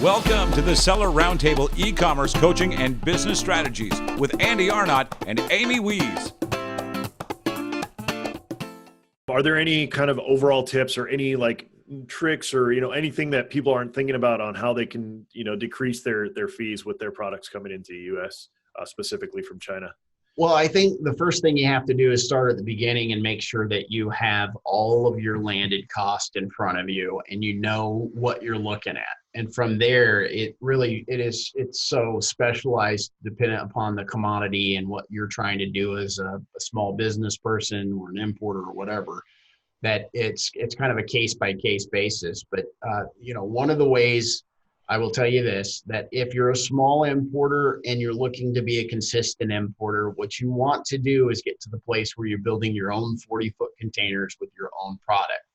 Welcome to the Seller Roundtable e-commerce coaching and business strategies with Andy Arnott and Amy Wees. Are there any kind of overall tips or any tricks or, anything that people aren't thinking about on how they can, decrease their fees with their products coming into the U.S., specifically from China? Well, I think the first thing you have to do is start at the beginning and make sure that you have all of your landed cost in front of you and you know what you're looking at. And from there, it's so specialized dependent upon the commodity and what you're trying to do as a small business person or an importer or whatever, that it's kind of a case by case basis. But, one of the ways I will tell you this, that if you're a small importer and you're looking to be a consistent importer, what you want to do is get to the place where you're building your own 40-foot containers with your own product.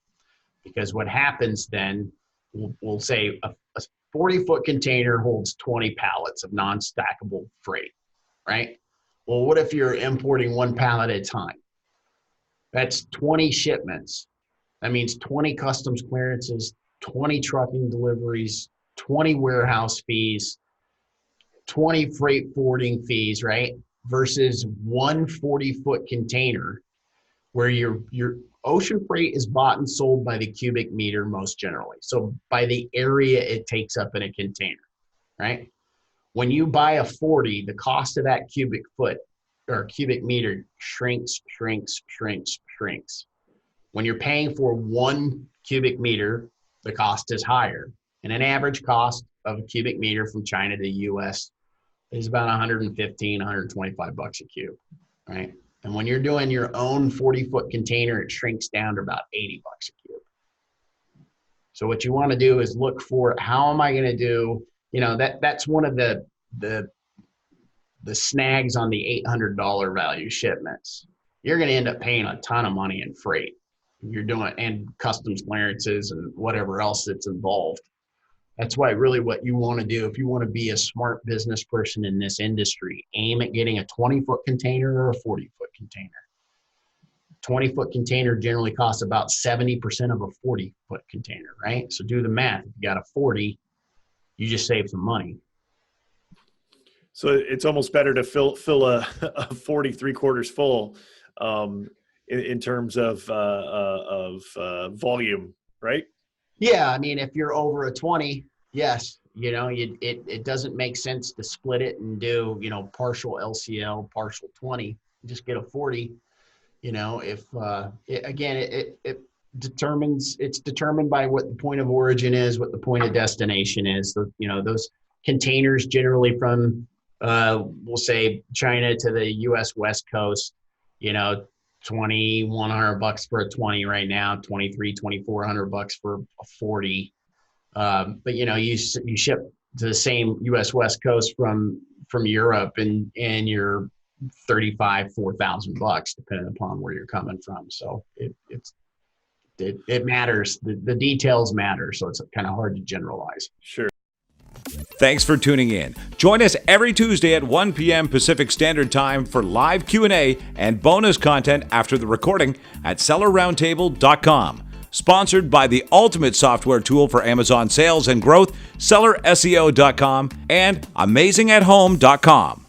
Because what happens then, we'll say a 40-foot container holds 20 pallets of non-stackable freight, right? Well, what if you're importing one pallet at a time? That's 20 shipments. That means 20 customs clearances, 20 trucking deliveries, 20 warehouse fees, 20 freight forwarding fees, right? Versus one 40-foot container where your ocean freight is bought and sold by the cubic meter most generally. So by the area it takes up in a container, right? When you buy a 40, the cost of that cubic foot or cubic meter shrinks. When you're paying for one cubic meter, the cost is higher. And an average cost of a cubic meter from China to the US is about 115, 125 bucks a cube, right? And when you're doing your own 40-foot container, it shrinks down to about 80 bucks a cube. So what you want to do is look for, how am I going to do, that's one of the snags on the $800 value shipments. You're going to end up paying a ton of money in freight. You're doing, and customs clearances and whatever else that's involved. That's why really what you want to do, if you want to be a smart business person in this industry, aim at getting a 20-foot container or a 40-foot container. 20-foot container generally costs about 70% of a 40-foot container, right? So do the math. If you got a 40, you just save some money. So it's almost better to fill a 40 3/4 full in terms of volume, right? Yeah, I mean, if you're over a 20, yes, it doesn't make sense to split it and do, partial LCL, partial 20. Just get a 40. It's determined by what the point of origin is, what the point of destination is. Those containers generally from, we'll say China to the U.S. West Coast, $2,100 for a 20 right now, $2,400 for a 40. But you ship to the same U.S. West Coast from Europe and you're $4,000 depending upon where you're coming from. So it matters. The details matter. So it's kind of hard to generalize. Sure. Thanks for tuning in. Join us every Tuesday at 1 p.m. Pacific Standard Time for live Q&A and bonus content after the recording at SellerRoundtable.com. Sponsored by the ultimate software tool for Amazon sales and growth, SellerSEO.com and AmazingAtHome.com.